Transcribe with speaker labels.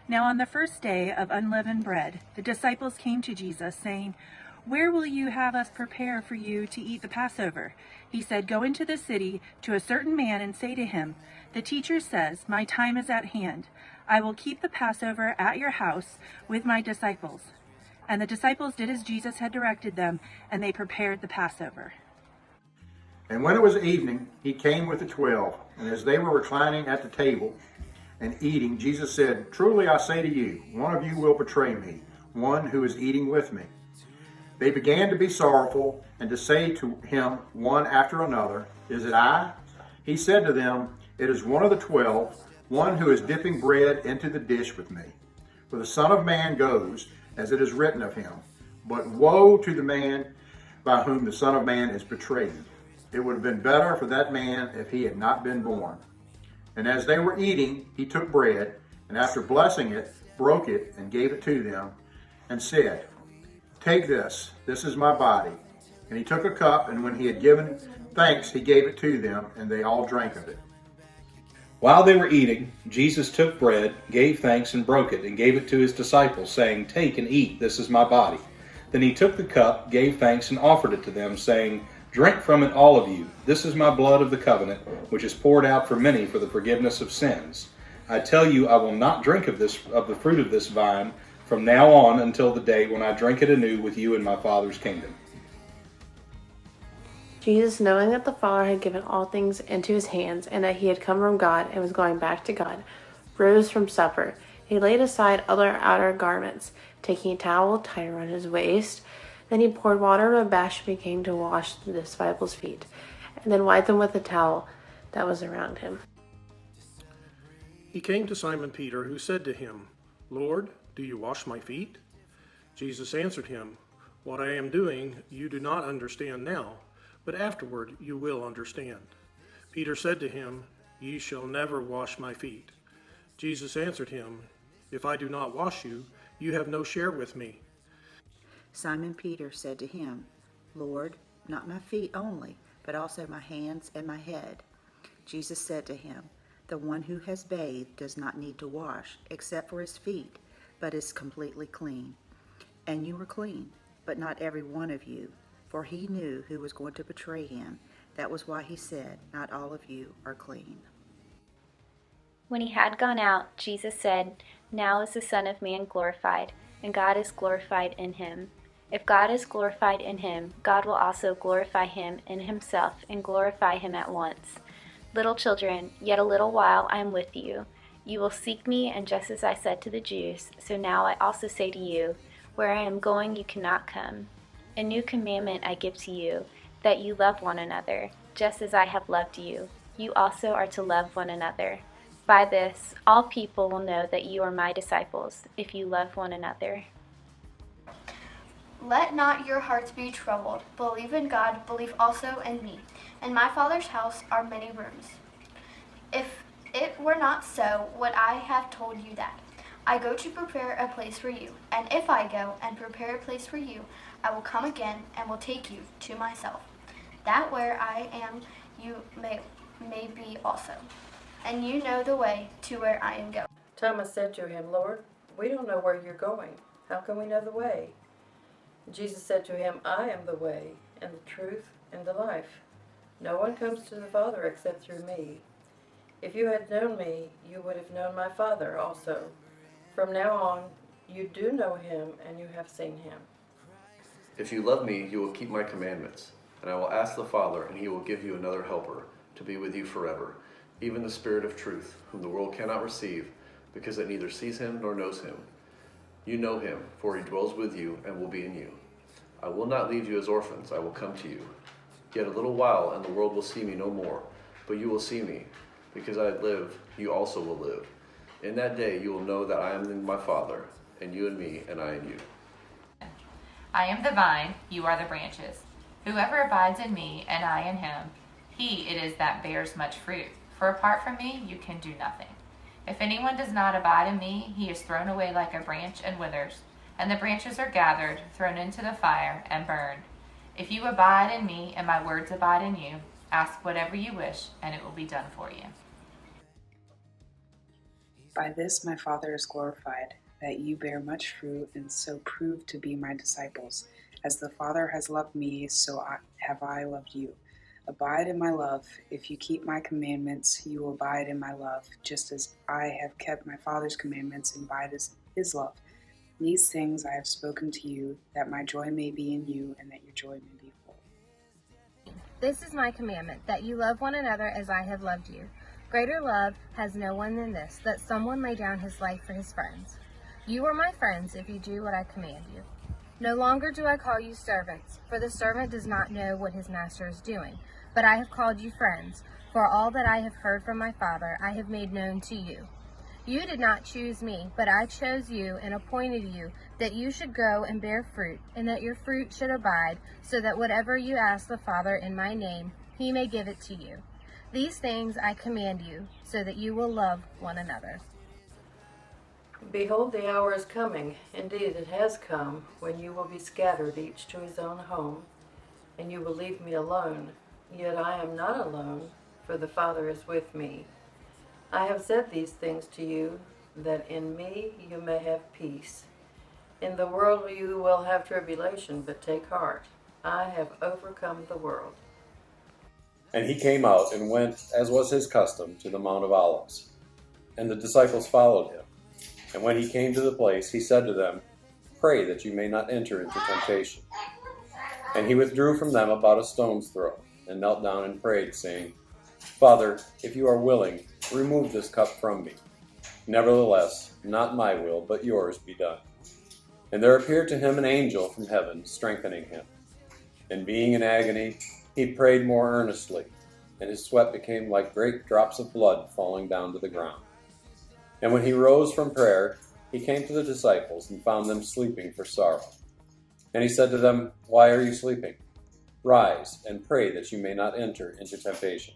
Speaker 1: Now on the first day of unleavened bread, the disciples came to Jesus, saying, "Where will you have us prepare for you to eat the Passover?" He said, "Go into the city to a certain man and say to him, 'The teacher says, my time is at hand. I will keep the Passover at your house with my disciples.' And the disciples did as Jesus had directed them, and they prepared the Passover."
Speaker 2: And when it was evening, he came with the 12, and as they were reclining at the table and eating, Jesus said, "Truly I say to you, one of you will betray me, one who is eating with me." They began to be sorrowful and to say to him one after another, "Is it I?" He said to them, "It is one of the 12, one who is dipping bread into the dish with me. For the Son of Man goes, as it is written of him. But woe to the man by whom the Son of Man is betrayed. It would have been better for that man if he had not been born." And as they were eating, he took bread, and after blessing it, broke it and gave it to them, and said, "Take this, this is my body." And he took a cup, and when he had given thanks, he gave it to them, and they all drank of it.
Speaker 3: While they were eating, Jesus took bread, gave thanks, and broke it, and gave it to his disciples, saying, "Take and eat, this is my body." Then he took the cup, gave thanks, and offered it to them, saying, "Drink from it, all of you. This is my blood of the covenant, which is poured out for many for the forgiveness of sins. I tell you, I will not drink of the fruit of this vine from now on until the day when I drink it anew with you in my Father's kingdom."
Speaker 4: Jesus, knowing that the Father had given all things into his hands, and that he had come from God and was going back to God, rose from supper. He laid aside other outer garments, taking a towel tied around his waist. Then he poured water into a basin and began to wash the disciples' feet, and then wiped them with the towel that was around him.
Speaker 5: He came to Simon Peter, who said to him, "Lord, do you wash my feet?" Jesus answered him, "What I am doing you do not understand now, but afterward you will understand." Peter said to him, "Ye shall never wash my feet." Jesus answered him, "If I do not wash you, you have no share with me."
Speaker 6: Simon Peter said to him, "Lord, not my feet only, but also my hands and my head." Jesus said to him, "The one who has bathed does not need to wash, except for his feet, but is completely clean. And you are clean, but not every one of you." For he knew who was going to betray him. That was why he said, "Not all of you are clean."
Speaker 7: When he had gone out, Jesus said, "Now is the Son of Man glorified, and God is glorified in him. If God is glorified in him, God will also glorify him in himself and glorify him at once. Little children, yet a little while I am with you. You will seek me, and just as I said to the Jews, so now I also say to you, where I am going you cannot come. A new commandment I give to you, that you love one another, just as I have loved you. You also are to love one another. By this, all people will know that you are my disciples, if you love one another."
Speaker 8: Let not your hearts be troubled. Believe in God, believe also in me. In my Father's house are many rooms. If it were not so, would I have told you that? I go to prepare a place for you. And if I go and prepare a place for you, I will come again and will take you to myself, that where I am you may be also. And you know the way to where I am going.
Speaker 9: Thomas said to him, "Lord, we don't know where you're going. How can we know the way?" Jesus said to him, "I am the way, and the truth, and the life. No one comes to the Father except through me. If you had known me, you would have known my Father also. From now on, you do know him, and you have seen him."
Speaker 10: If you love me, you will keep my commandments, and I will ask the Father, and he will give you another helper to be with you forever, even the Spirit of truth, whom the world cannot receive, because it neither sees him nor knows him. You know him, for he dwells with you and will be in you. I will not leave you as orphans, I will come to you. Yet a little while, and the world will see me no more, but you will see me. Because I live, you also will live. In that day you will know that I am in my Father, and you in me, and I in you.
Speaker 11: I am the vine, you are the branches. Whoever abides in me, and I in him, he it is that bears much fruit. For apart from me, you can do nothing. If anyone does not abide in me, he is thrown away like a branch and withers, and the branches are gathered, thrown into the fire, and burned. If you abide in me, and my words abide in you, ask whatever you wish, and it will be done for you.
Speaker 12: By this my Father is glorified, that you bear much fruit and so prove to be my disciples. As the Father has loved me, so have I loved you. Abide in my love. If you keep my commandments, you will abide in my love, just as I have kept my Father's commandments and abide in his love. These things I have spoken to you, that my joy may be in you, and that your joy may be full.
Speaker 13: This is my commandment, that you love one another as I have loved you. Greater love has no one than this, that someone lay down his life for his friends. You are my friends if you do what I command you. No longer do I call you servants, for the servant does not know what his master is doing, but I have called you friends, for all that I have heard from my Father I have made known to you. You did not choose me, but I chose you and appointed you that you should go and bear fruit, and that your fruit should abide, so that whatever you ask the Father in my name, he may give it to you. These things I command you, so that you will love one another.
Speaker 9: Behold, the hour is coming, indeed it has come, when you will be scattered each to his own home, and you will leave me alone. Yet I am not alone, for the Father is with me. I have said these things to you, that in me you may have peace. In the world you will have tribulation, but take heart. I have overcome the world.
Speaker 14: And he came out and went, as was his custom, to the Mount of Olives. And the disciples followed him. And when he came to the place, he said to them, Pray that you may not enter into temptation. And he withdrew from them about a stone's throw, and knelt down and prayed, saying, Father, if you are willing, remove this cup from me. Nevertheless, not my will, but yours be done. And there appeared to him an angel from heaven, strengthening him. And being in agony, he prayed more earnestly, and his sweat became like great drops of blood falling down to the ground. And when he rose from prayer, he came to the disciples and found them sleeping for sorrow. And he said to them, Why are you sleeping? Rise and pray that you may not enter into temptation.